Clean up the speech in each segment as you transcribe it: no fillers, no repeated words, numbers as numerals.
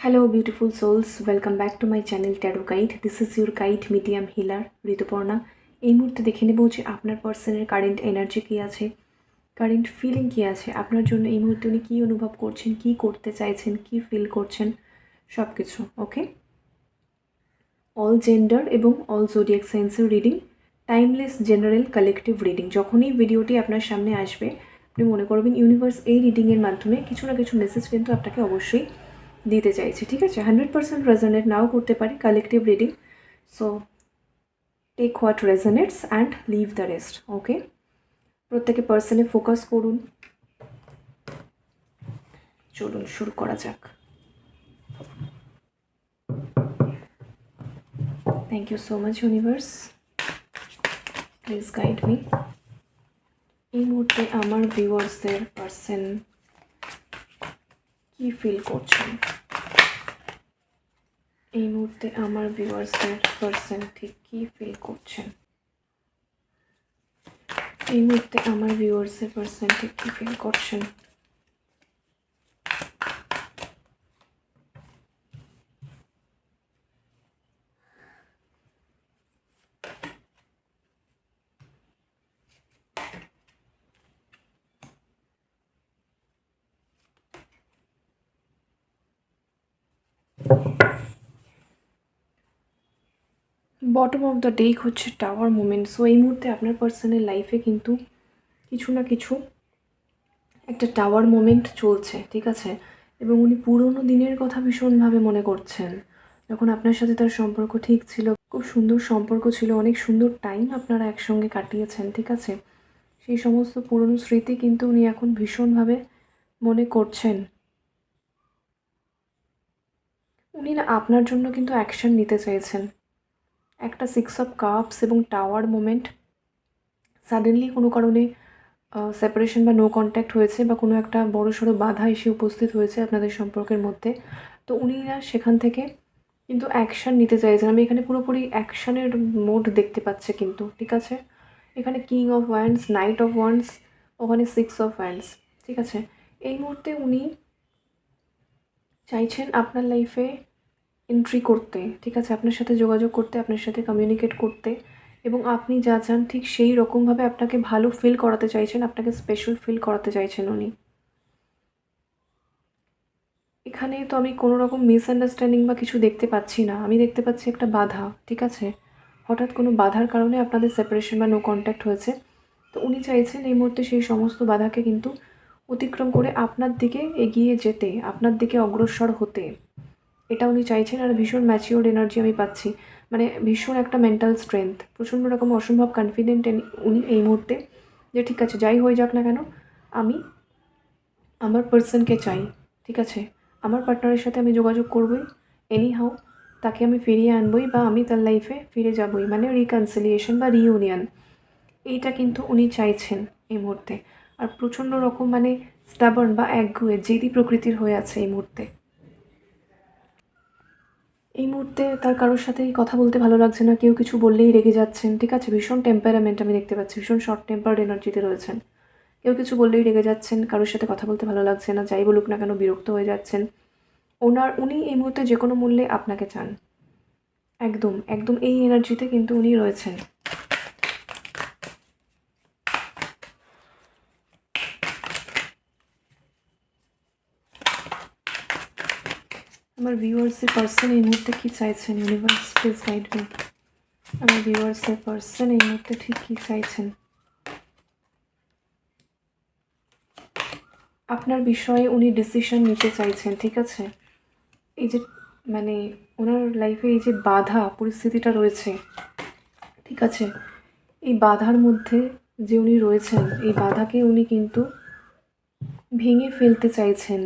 Hello, beautiful souls. Welcome back to my channel Tarot Guide. This is your guide medium healer Rituparna. এই মুহূর্তে দেখে নেব যে আপনার পার্সনের কারেন্ট এনার্জি কী আছে, কারেন্ট ফিলিং কী আছে, আপনার জন্য এই মুহূর্তে উনি কী অনুভব করছেন, কী করতে চাইছেন, কী ফিল করছেন, সব কিছু। ওকে, অল জেন্ডার এবং অল জোডিয়াক সাইন্সের reading, timeless general collective reading. যখনই ভিডিওটি আপনার সামনে আসবে আপনি মনে করবেন ইউনিভার্স এই রিডিংয়ের মাধ্যমে কিছু না কিছু মেসেজ কিন্তু আপনাকে অবশ্যই দিতে চাইছে। ঠিক আছে, 100% রেজনেট নাও করতে পারি collective reading. So take what resonates and leave the rest. Okay, প্রত্যেকে পার্সনে ফোকাস করুন। চলুন শুরু করা যাক। Thank you so much universe, please guide me. এই মুহূর্তে আমার ভিউয়ার্সদের পার্সন কি ফিল করছেন, এই মুহূর্তে আমার ভিউয়ার্সদের পার্সন ঠিক কী ফিল করছেন, এই মুহূর্তে আমার ভিউয়ার্সের পার্সন ঠিক কী ফিল করছেন। বটম অফ দ্য ডেক হচ্ছে টাওয়ার মুভমেন্ট। সো এই মুহূর্তে আপনার পার্সনের লাইফে কিন্তু কিছু না কিছু একটা টাওয়ার মোমেন্ট চলছে। ঠিক আছে, এবং উনি পুরোনো দিনের কথা ভীষণভাবে মনে করছেন, যখন আপনার সাথে তার সম্পর্ক ঠিক ছিল, খুব সুন্দর সম্পর্ক ছিল, অনেক সুন্দর টাইম আপনারা একসঙ্গে কাটিয়েছেন। ঠিক আছে, সেই সমস্ত পুরনো স্মৃতি কিন্তু উনি এখন ভীষণভাবে মনে করছেন। উনি না আপনার জন্য কিন্তু অ্যাকশন নিতে চাইছেন। একটা 6 অফ কাপস এবং টাওয়ার মোমেন্ট, সাডেনলি কোনো কারণে সেপারেশন বা নো কন্ট্যাক্ট হয়েছে, বা কোনো একটা বড়সড় বাধা এসে উপস্থিত হয়েছে আপনাদের সম্পর্কের মধ্যে। তো উনি না সেখান থেকে কিন্তু অ্যাকশান নিতে চাইছেন। আমি এখানে পুরোপুরি অ্যাকশানের মোড দেখতে পাচ্ছি কিন্তু। ঠিক আছে, এখানে king of wands, night of wands, ওখানে 6 অফ ওয়ান্ডস। ঠিক আছে, এই মুহূর্তে উনি চাইছেন আপনার লাইফে এন্ট্রি করতে। ঠিক আছে, আপনার সাথে যোগাযোগ করতে, আপনার সাথে কমিউনিকেট করতে, এবং আপনি যা চান ঠিক সেই রকমভাবে আপনাকে ভালো ফিল করাতে চাইছেন, আপনাকে স্পেশাল ফিল করাতে চাইছেন উনি। এখানে তো আমি কোনো রকম মিসআন্ডারস্ট্যান্ডিং বা কিছু দেখতে পাচ্ছি না, আমি দেখতে পাচ্ছি একটা বাধা। ঠিক আছে, হঠাৎ কোনো বাধার কারণে আপনাদের সেপারেশন বা নো কন্ট্যাক্ট হয়েছে। তো উনি চাইছেন এই মুহূর্তে সেই সমস্ত বাধাকে কিন্তু অতিক্রম করে আপনার দিকে এগিয়ে যেতে, আপনার দিকে অগ্রসর হতে, এটা উনি চাইছেন। আর ভীষণ ম্যাচিওর এনার্জি আমি পাচ্ছি, মানে ভীষণ একটা মেন্টাল স্ট্রেংথ, প্রচণ্ড রকম অসম্ভব কনফিডেন্ট উনি এই মুহূর্তে, যে ঠিক আছে যাই হয়ে যাক না কেন আমি আমার পার্সনকে চাই। ঠিক আছে, আমার পার্টনারের সাথে আমি যোগাযোগ করবই, এনি হাউ তাকে আমি ফিরিয়ে আনবই, বা আমি তার লাইফে ফিরে যাবই, মানে রিকনসিলিয়েশন বা রিইউনিয়ন, এইটা কিন্তু উনি চাইছেন এই মুহূর্তে। আর প্রচণ্ড রকম মানে স্টাবার্ন বা একগুঁয়ে জেদি প্রকৃতির হয়ে আছে এই মুহূর্তে। এই মুহূর্তে তার কারোর সাথেই কথা বলতে ভালো লাগছে না, কেউ কিছু বললেই রেগে যাচ্ছেন। ঠিক আছে, ভীষণ টেম্পারামেন্ট আমি দেখতে পাচ্ছি, ভীষণ শর্ট টেম্পার্ড এনার্জিতে রয়েছেন। কেউ কিছু বললেই রেগে যাচ্ছেন, কারোর সাথে কথা বলতে ভালো লাগছে না, যাই বলুক না কেন বিরক্ত হয়ে যাচ্ছেন। উনি এই মুহূর্তে যে কোনো মূল্যে আপনাকে চান, একদম একদম এই এনার্জিতে কিন্তু উনি রয়েছেন। আমার ভিউয়ার্সের পার্সন এই মুহূর্তে কী চাইছেন, ইউনিভার্স প্লিজ গাইড মি। আমার ভিউয়ার্সের পার্সন এই মুহূর্তে ঠিক কী চাইছেন, আপনার বিষয়ে উনি ডিসিশন নিতে চাইছেন। ঠিক আছে, এই যে মানে ওনার লাইফে এই যে বাধা পরিস্থিতিটা রয়েছে, ঠিক আছে, এই বাধার মধ্যে যে উনি রয়েছেন, এই বাধাকে উনি কিন্তু ভেঙে ফেলতে চাইছেন।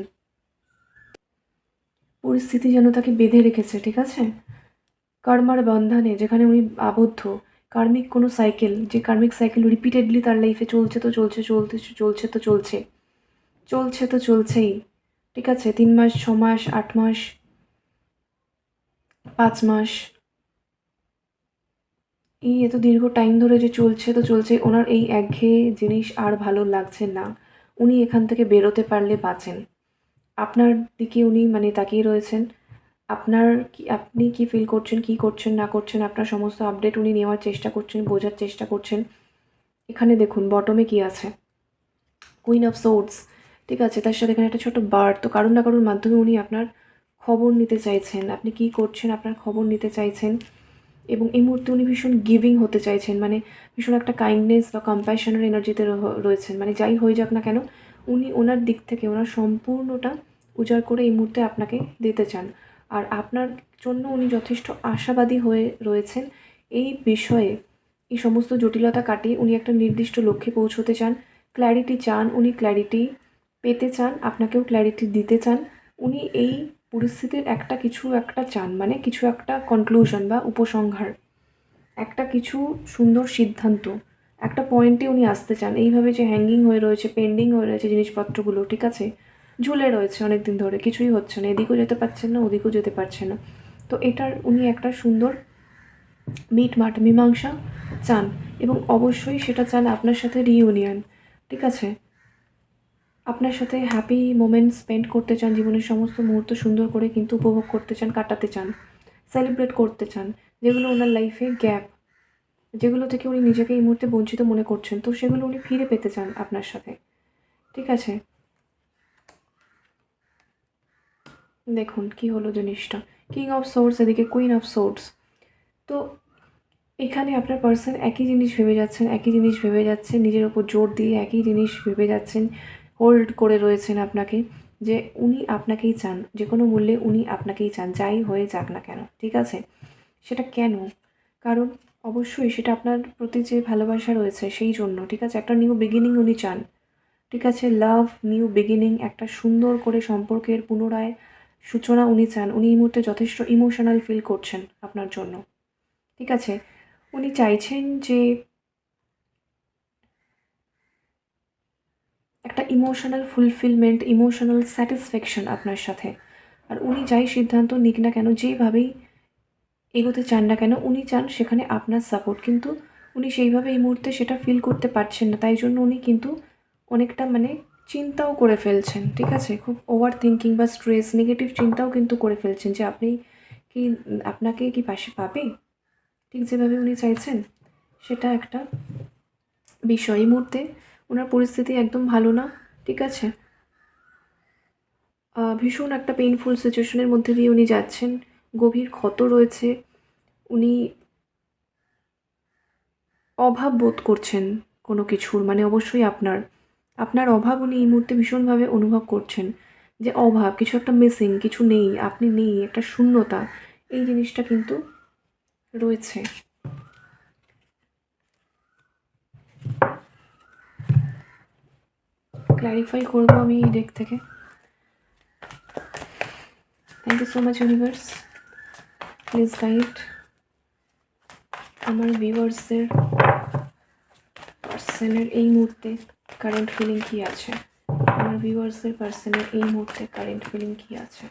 পরিস্থিতি যেন তাকে বেঁধে রেখেছে। ঠিক আছে, কর্মার বন্ধনে যেখানে উনি আবদ্ধ, কার্মিক কোনো সাইকেল, যে কার্মিক সাইকেল রিপিটেডলি তার লাইফে চলছে তো চলছে, চলছে তো চলছে, চলছে তো চলছেই। ঠিক আছে, 3 মাস, 6 মাস, 8 মাস, 5 মাস, এই এত দীর্ঘ টাইম ধরে যে চলছে তো চলছে, ওনার এই একঘেয়ে জিনিস আর ভালো লাগছে না। উনি এখান থেকে বেরোতে পারলে বাঁচেন। আপনার দিকে উনি মানে তাকিয়ে রয়েছেন, আপনি কি ফিল করছেন, কি করছেন না করছেন, আপনার সমস্ত আপডেট উনি নেওয়ার চেষ্টা করছেন, বোঝার চেষ্টা করছেন। এখানে দেখুন বটমে কি আছে, কুইন অফ সোর্ডস, ঠিক আছে, তার সাথে এখানে একটা ছোট বার্ড। তো কারুর না কারুর মাধ্যমে উনি আপনার খবর নিতে চাইছেন, আপনি কি করছেন আপনার খবর নিতে চাইছেন। এবং এই মুহূর্তে উনি ভীষণ গিভিং হতে চাইছেন, মানে ভীষণ একটা কাইন্ডনেস বা কম্প্যাশনের এনার্জিতে রয়েছেন। মানে যাই হয়ে যাক না কেন, উনি ওনার দিক থেকে ওনার সম্পূর্ণটা উজাড় করে এই মুহূর্তে আপনাকে দিতে চান। আর আপনার জন্য উনি যথেষ্ট আশাবাদী হয়ে রয়েছেন এই বিষয়ে। এই সমস্ত জটিলতা কাটিয়ে উনি একটা নির্দিষ্ট লক্ষ্যে পৌঁছতে চান, ক্ল্যারিটি চান, উনি ক্ল্যারিটি পেতে চান, আপনাকেও ক্ল্যারিটি দিতে চান। উনি এই পরিস্থিতির কিছু একটা চান, মানে কিছু একটা কনক্লুশন বা উপসংহার, একটা কিছু সুন্দর সিদ্ধান্ত, একটা পয়েন্টে উনি আসতে চান। এইভাবে যে হ্যাঙ্গিং হয়ে রয়েছে, পেন্ডিং হয়ে রয়েছে জিনিসপত্রগুলো, ঠিক আছে, ঝুলে রয়েছে অনেক দিন ধরে, কিছুই হচ্ছে না, এদিকেও যেতে পারছেন না, ওদিকেও যেতে পারছেন না। তো এটার উনি একটা সুন্দর মিটমাট, মীমাংসা চান। এবং অবশ্যই সেটা চান আপনার সাথে রিইউনিয়ন, ঠিক আছে, আপনার সাথে হ্যাপি মোমেন্ট স্পেন্ড করতে চান, জীবনের সমস্ত মুহূর্ত সুন্দর করে কিন্তু উপভোগ করতে চান, কাটাতে চান, সেলিব্রেট করতে চান। যেগুলো ওনার লাইফে গ্যাপ, যেগুলো থেকে উনি নিজেকে এই মুহূর্তে বঞ্চিত মনে করছেন, তো সেগুলো উনি ফিরে পেতে চান আপনার সাথে, ঠিক আছে। দেখুন কি হলো জিনিসটা, কিং অফ সোর্স, এদিকে কুইন অফ সোর্স। তো এখানে আপনার পার্সন একই জিনিস ভেবে যাচ্ছেন, একই জিনিস ভেবে যাচ্ছেন, নিজের ওপর জোর দিয়ে একই জিনিস ভেবে যাচ্ছেন, হোল্ড করে রয়েছেন আপনাকে, যে উনি আপনাকেই চান, যে কোনো মূল্যে উনি আপনাকেই চান, যাই হয়ে যাক না কেন, ঠিক আছে। সেটা কেন? কারণ অবশ্যই সেটা আপনার প্রতি যে ভালোবাসা রয়েছে সেই জন্য, ঠিক আছে, একটা নিউ বিগিনিং উনি চান, ঠিক আছে, লাভ, নিউ বিগিনিং, একটা সুন্দর করে সম্পর্কের পুনরায় সূচনা উনি চান। উনি এই মুহূর্তে যথেষ্ট ইমোশনাল ফিল করছেন আপনার জন্য, ঠিক আছে। উনি চাইছেন যে একটা ইমোশনাল ফুলফিলমেন্ট, ইমোশনাল স্যাটিসফ্যাকশন আপনার সাথে। আর উনি যাই সিদ্ধান্ত নিক না কেন, যেইভাবেই এগোতে চান না কেন, উনি চান সেখানে আপনার সাপোর্ট। কিন্তু উনি সেইভাবে এই মুহূর্তে সেটা ফিল করতে পারছেন না, তাই জন্য উনি কিন্তু অনেকটা মানে চিন্তাও করে ফেলছেন, ঠিক আছে, খুব ওভার থিঙ্কিং বা স্ট্রেস, নেগেটিভ চিন্তাও কিন্তু করে ফেলছেন যে আপনি কি, আপনাকে কি পাশে পাবে ঠিক যেভাবে উনি চাইছেন। সেটা একটা বিষয়। এই মুহূর্তে ওনার পরিস্থিতি একদম ভালো না, ঠিক আছে, ভীষণ একটা পেইনফুল সিচুয়েশনের মধ্যে দিয়ে উনি যাচ্ছেন, গভীর ক্ষত রয়েছে, উনি অভাব বোধ করছেন কোনো কিছুর, মানে অবশ্যই আপনার অভাব উনি এই মুহূর্তে ভীষণভাবে অনুভব করছেন, যে অভাব, কিছু একটা মিসিং, কিছু নেই, আপনি নেই, একটা শূন্যতা, এই জিনিসটা কিন্তু রয়েছে। ক্ল্যারিফাই করবো আমি এই ডেক থেকে। Thank you so much universe, please guide আমার ভিউয়ার্সদের পার্সনের এই মুহূর্তে কারেন্ট ফিলিং কী আছে, আমার ভিউয়ার্সদের পার্সনের এই মুহূর্তে কারেন্ট ফিলিং কী আছে।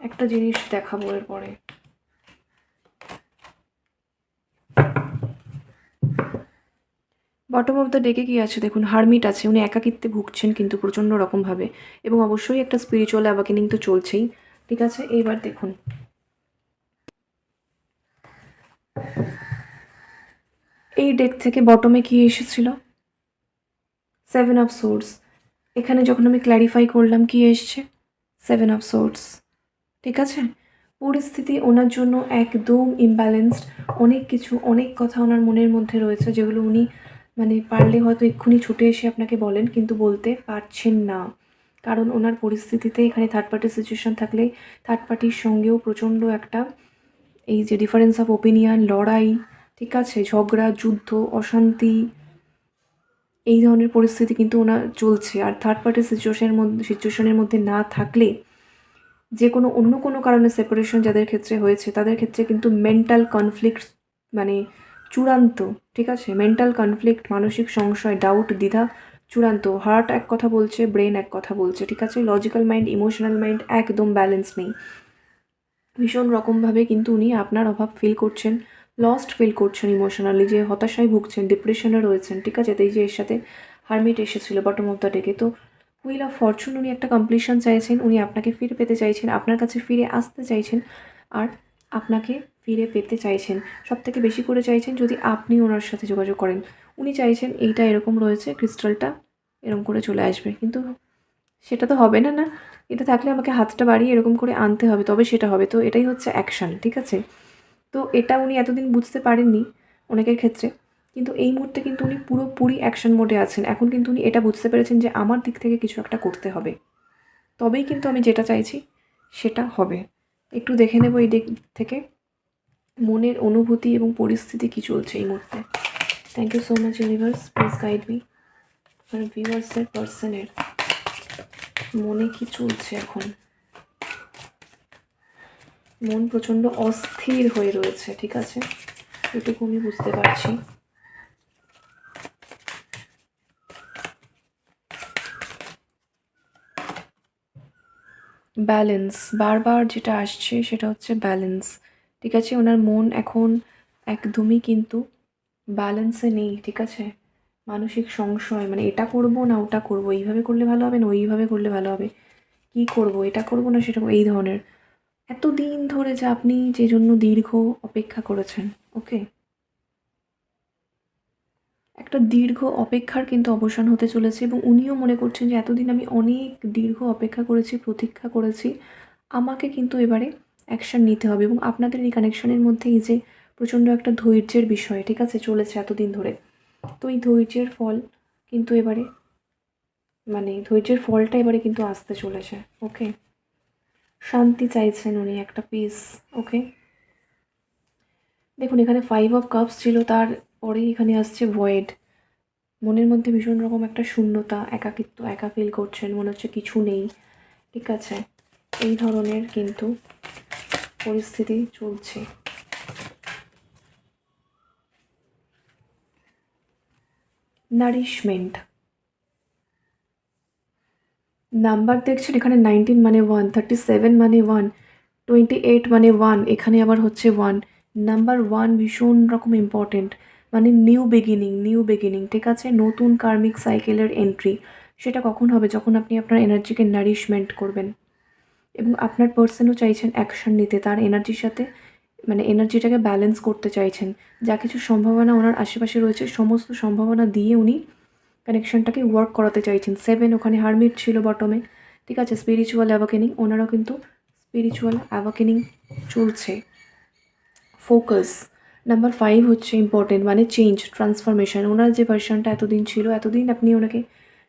একটা জিনিস দেখাবো এরপরে। বটম অফ দ্য ডেকে কি আছে দেখুন, হারমিট আছে, উনি একাকিত্বে ভুগছেন কিন্তু প্রচণ্ড রকমভাবে, এবং অবশ্যই একটা স্পিরিচুয়াল অ্যাওয়াকেনিং তো চলছেই, ঠিক আছে। এইবার দেখুন এই ডেক থেকে বটমে কি এসেছিল, 7 অফ সোর্স। এখানে যখন আমি ক্ল্যারিফাই করলাম কি এসছে, 7 অফ সোর্স, ঠিক আছে। পরিস্থিতি ওনার জন্য একদম ইমব্যালেন্সড, অনেক কিছু, অনেক কথা ওনার মনের মধ্যে রয়েছে, যেগুলো উনি মানে পারলে হয়তো এক্ষুনি ছুটে এসে আপনাকে বলেন, কিন্তু বলতে পারছেন না। কারণ ওনার পরিস্থিতিতে এখানে থার্ড পার্টির সিচুয়েশান থাকলে থার্ড পার্টির সঙ্গেও প্রচণ্ড একটা এই যে ডিফারেন্স অফ ওপিনিয়ন, লড়াই, ঠিক আছে, ঝগড়া, যুদ্ধ, অশান্তি, এই ধরনের পরিস্থিতি কিন্তু ওনার চলছে। আর থার্ড পার্টির সিচুয়েশনের মধ্যে না থাকলে, যে কোনো অন্য কোনো কারণে সেপারেশন যাদের ক্ষেত্রে হয়েছে তাদের ক্ষেত্রে কিন্তু মেন্টাল কনফ্লিক্ট, মানে চূড়ান্ত, ঠিক আছে, মেন্টাল কনফ্লিক্ট, মানসিক সংশয়, ডাউট, দ্বিধা চূড়ান্ত। হার্ট এক কথা বলছে, ব্রেন এক কথা বলছে, ঠিক আছে, লজিক্যাল মাইন্ড, ইমোশনাল মাইন্ড একদম ব্যালেন্স নেই। ভীষণ রকমভাবে কিন্তু উনি আপনার অভাব ফিল করছেন, লস্ট ফিল করছেন ইমোশনালি, যে হতাশায় ভুগছেন, ডিপ্রেশনে রয়েছেন, ঠিক আছে। তো এই যে এর সাথে হারমিট এসেছিল বটম অফ দ্য ডেকে, তো হুইল অফ ফরচুন, উনি একটা কমপ্লিশন চাইছেন, উনি আপনাকে ফিরে পেতে চাইছেন, আপনার কাছে ফিরে আসতে চাইছেন, আর আপনাকে ফিরে পেতে চাইছেন। সবথেকে বেশি করে চাইছেন যদি আপনি ওনার সাথে যোগাযোগ করেন। উনি চাইছেন এইটা এরকম রয়েছে, ক্রিস্টালটা এরকম করে চলে আসবে, কিন্তু সেটা তো হবে না, না। এটা থাকলে আমাকে হাতটা বাড়িয়ে এরকম করে আনতে হবে, তবে সেটা হবে। তো এটাই হচ্ছে অ্যাকশান, ঠিক আছে। তো এটা উনি এতদিন বুঝতে পারেননি অনেকের ক্ষেত্রে, কিন্তু এই মুহূর্তে কিন্তু উনি পুরোপুরি অ্যাকশন মোডে আছেন। এখন কিন্তু উনি এটা বুঝতে পেরেছেন যে আমার দিক থেকে কিছু একটা করতে হবে, তবেই কিন্তু আমি যেটা চাইছি সেটা হবে। একটু দেখে নেব এই দিক থেকে মনের অনুভূতি এবং পরিস্থিতি কী চলছে এই মুহূর্তে। Thank you so much universe, please guide me. আর ভিউয়ার্সের পার্সনের মনে কি চলছে এখন। মন প্রচণ্ড অস্থির হয়ে রয়েছে, ঠিক আছে, এটুকু আমি বুঝতে পারছি। ব্যালেন্স, বারবার যেটা আসছে সেটা হচ্ছে ব্যালেন্স, ঠিক আছে। ওনার মন এখন একদমই কিন্তু ব্যালেন্সে নেই, ঠিক আছে। মানসিক সংশয়, মানে এটা করব না ওটা করব, এইভাবে করলে ভালো হবে না ওইভাবে করলে ভালো হবে, কি করব, এটা করব না সেটা এই ধরনের। এতদিন ধরে যে আপনি যে জন্য দীর্ঘ অপেক্ষা করেছেন, ওকে, একটা দীর্ঘ অপেক্ষার কিন্তু অবসান হতে চলেছে, এবং উনিও মনে করছেন যে এতদিন আমি অনেক দীর্ঘ অপেক্ষা করেছি, প্রতীক্ষা করেছি, আমাকে কিন্তু এবারে অ্যাকশান নিতে হবে। এবং আপনাদের এই কানেকশনের মধ্যে এই যে প্রচণ্ড একটা ধৈর্যের বিষয়, ঠিক আছে, চলেছে এতদিন ধরে, তো এই ধৈর্যের ফল কিন্তু এবারে, মানে ধৈর্যের ফলটা এবারে কিন্তু আসতে চলেছে, ওকে। শান্তি চাইছেন উনি, একটা পিস, ওকে। দেখুন এখানে 5 অফ কাপস ছিল, তারপরেই এখানে আসছে ভয়েড। মনের মধ্যে ভীষণ রকম একটা শূন্যতা, একাকিত্ব, একা ফিল করছেন, মনে হচ্ছে কিছু নেই, ঠিক আছে, এই ধরনের কিন্তু পরিস্থিতি চলছে। নারিশমেন্ট নাম্বার দেখছেন এখানে 19 মানে 1, 37 মানে 1, 28 মানে 1, এখানে আবার হচ্ছে 1। নাম্বার 1 ভীষণ রকম ইম্পর্টেন্ট, মানে নিউ বিগিনিং, নিউ বিগিনিং, ঠিক আছে, নতুন কার্মিক সাইকেলের এন্ট্রি। সেটা কখন হবে? যখন আপনি আপনার এনার্জিকে নারিশমেন্ট করবেন, এবং আপনার পার্সনও চাইছেন অ্যাকশন নিতে, তার এনার্জির সাথে, মানে এনার্জিটাকে ব্যালেন্স করতে চাইছেন। যা কিছু সম্ভাবনা ওনার আশেপাশে রয়েছে সমস্ত সম্ভাবনা দিয়ে উনি কানেকশনটাকে ওয়ার্ক করাতে চাইছেন। 7 ওখানে হারমিট ছিল বটমে, ঠিক আছে, স্পিরিচুয়াল অ্যাওয়াকেনিং, ওনারও কিন্তু স্পিরিচুয়াল অ্যাওয়াকেনিং চলছে। ফোকাস, নাম্বার 5 হচ্ছে ইম্পর্টেন্ট, মানে চেঞ্জ, ট্রান্সফরমেশন। ওনার যে ভার্সনটা এতদিন ছিল, এতদিন আপনি ওনাকে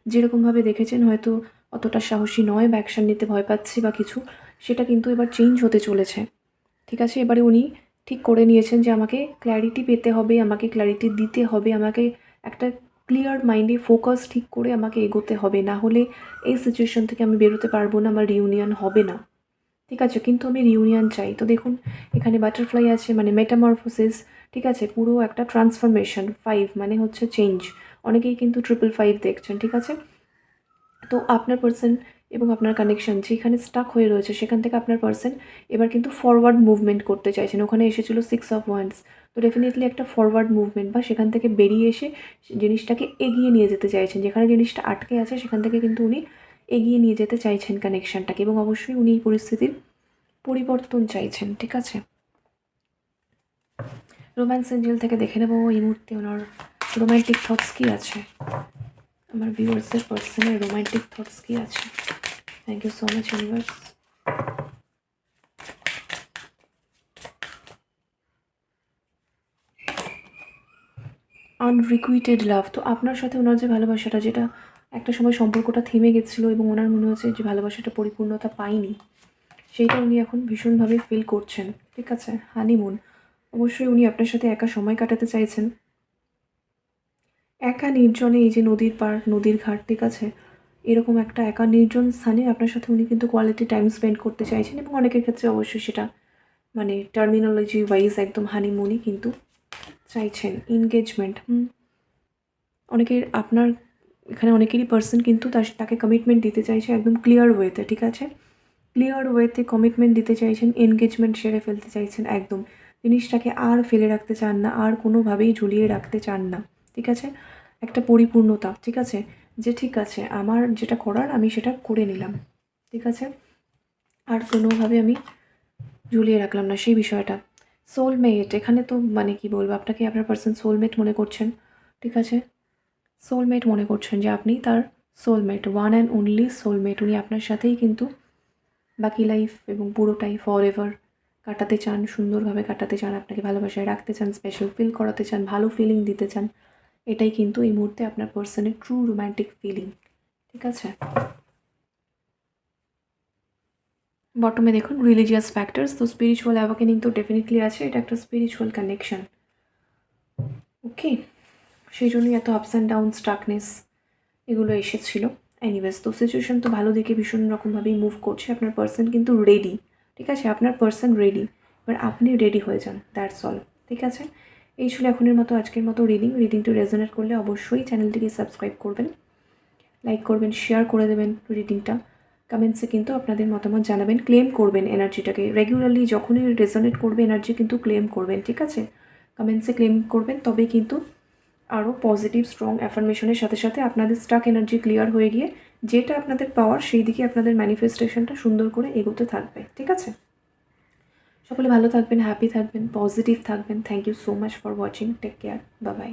যেরকমভাবে দেখেছেন হয়তো অতটা সাহসী নয় বা অ্যাকশন নিতে ভয় পাচ্ছে বা কিছু, সেটা কিন্তু এবার চেঞ্জ হতে চলেছে, ঠিক আছে। এবারে উনি ঠিক করে নিয়েছেন যে আমাকে ক্ল্যারিটি পেতে হবে, আমাকে ক্ল্যারিটি দিতে হবে, আমাকে একটা ক্লিয়ার মাইন্ডে ফোকাস ঠিক করে আমাকে এগোতে হবে, না হলে এই সিচুয়েশন থেকে আমি বেরোতে পারবো না, আমার রিউনিয়ন হবে না, ঠিক আছে। কিন্তু আমি রিউনিয়ন চাই। তো দেখুন এখানে বাটারফ্লাই আছে, মানে মেটামরফোসিস, ঠিক আছে, পুরো একটা ট্রান্সফরমেশন। 5 মানে হচ্ছে চেঞ্জ, অনেকেই কিন্তু 555 দেখছেন, ঠিক আছে। তো আপনার পার্সন এবং আপনার কানেকশন যেখানে স্টাক হয়ে রয়েছে, সেখান থেকে আপনার পার্সন এবার কিন্তু ফরওয়ার্ড মুভমেন্ট করতে চাইছেন। ওখানে এসেছিল 6 অফ ওয়ান্ডস, তো ডেফিনেটলি একটা ফরওয়ার্ড মুভমেন্ট, বা সেখান থেকে বেরিয়ে এসে জিনিসটাকে এগিয়ে নিয়ে যেতে চাইছেন। যেখানে জিনিসটা আটকে আছে সেখান থেকে কিন্তু উনি এগিয়ে নিয়ে যেতে চাইছেন কানেকশনটাকে, এবং অবশ্যই উনি এই পরিস্থিতির পরিবর্তন চাইছেন, ঠিক আছে। রোম্যান্স এঞ্জেল থেকে দেখে নেব এই মুহূর্তে ওনার রোম্যান্টিক থটস কী আছে, আমার ভিউয়ার্সের পার্সনের রোম্যান্টিক থটস কী আছে। Thank you so much universe. Unrequited love, তো আপনার সাথে ওনার যে ভালোবাসাটা, যেটা একটা সময় সম্পর্কটা থেমে গেছিলো এবং ওনার মনে হচ্ছে যে ভালোবাসাটা পরিপূর্ণতা পায়নি, সেইটা উনি এখন ভীষণভাবে ফিল করছেন, ঠিক আছে। হানিমুন, অবশ্যই উনি আপনার সাথে একা সময় কাটাতে চাইছেন, একা নির্জনে, এই যে নদীর পাড়, নদীর ঘাট, ঠিক আছে, এরকম একটা একা নির্জন স্থানে আপনার সাথে উনি কিন্তু কোয়ালিটি টাইম স্পেন্ড করতে চাইছেন, এবং অনেকের ক্ষেত্রে অবশ্যই সেটা মানে টার্মিনোলজি ওয়াইজ একদম হানিমুনই কিন্তু চাইছেন। এনগেজমেন্ট, অনেকের আপনার এখানে অনেকেরই পার্সন কিন্তু তাকে কমিটমেন্ট দিতে চাইছে একদম ক্লিয়ার ওয়েতে, ঠিক আছে, ক্লিয়ার ওয়েতে কমিটমেন্ট দিতে চাইছেন, এনগেজমেন্ট সেরে ফেলতে চাইছেন একদম, জিনিসটাকে আর ফেলে রাখতে চান না, আর কোনোভাবেই ঝুলিয়ে রাখতে চান না, ঠিক আছে? একটা পরিপূর্ণতা, ঠিক আছে? যে ঠিক আছে আমার যেটা করার আমি সেটা করে নিলাম, ঠিক আছে? আর কোনোভাবে আমি ঝুলিয়ে রাখলাম না সেই বিষয়টা। সোলমেট, এখানে তো মানে কি বলবো, আপনাকে আপনার পার্সন সোলমেট মনে করছেন, ঠিক আছে? সোলমেট মনে করছেন যে আপনি তার soulmate, one and only soulmate. উনি আপনার সাথেই কিন্তু বাকি লাইফ এবং পুরোটাই ফরএভার কাটাতে চান, সুন্দরভাবে কাটাতে চান, আপনাকে ভালোবাসায় রাখতে চান, স্পেশাল ফিল করাতে চান, ভালো ফিলিং দিতে চান। এটাই কিন্তু এই মুহূর্তে আপনার পার্সনের ট্রু রোম্যান্টিক ফিলিং, ঠিক আছে? বটমে দেখুন রিলিজিয়াস ফ্যাক্টরস, তো স্পিরিচুয়াল অ্যাওয়াকেনিং তো ডেফিনেটলি আছে, এটা একটা স্পিরিচুয়াল কানেকশন, ওকে? সেই জন্যই এত আপস অ্যান্ড ডাউন, স্টাকনেস এগুলো এসেছিলো। এনিওয়েজ, তো সিচুয়েশন তো ভালো দিকে ভীষণ রকমভাবেই মুভ করছে। আপনার পার্সন কিন্তু রেডি, ঠিক আছে? আপনার পার্সন রেডি, এবার আপনি রেডি হয়ে যান, দ্যাটস অল, ঠিক আছে? এই ছিল এখনের মতো, আজকের মতো রিডিংটি রেজোনেট করলে অবশ্যই চ্যানেলটিকে সাবস্ক্রাইব করবেন, লাইক করবেন, শেয়ার করে দেবেন রিডিংটা। কমেন্টসে কিন্তু আপনাদের মতামত জানাবেন, ক্লেম করবেন এনার্জিটাকে রেগুলারলি, যখনই রেজোনেট করবে এনার্জি কিন্তু ক্লেম করবেন, ঠিক আছে? কমেন্টসে ক্লেম করবেন, তবেই কিন্তু আরও পজিটিভ স্ট্রং অ্যাফার্মেশনের সাথে সাথে আপনাদের স্টাক এনার্জি ক্লিয়ার হয়ে গিয়ে যেটা আপনাদের পাওয়ার সেই দিকে আপনাদের ম্যানিফেস্টেশনটা সুন্দর করে এগোতে থাকবে, ঠিক আছে? সকলে ভালো থাকবেন, হ্যাপি থাকবেন, পজিটিভ থাকবেন। Thank you so much for watching, take care, bye by.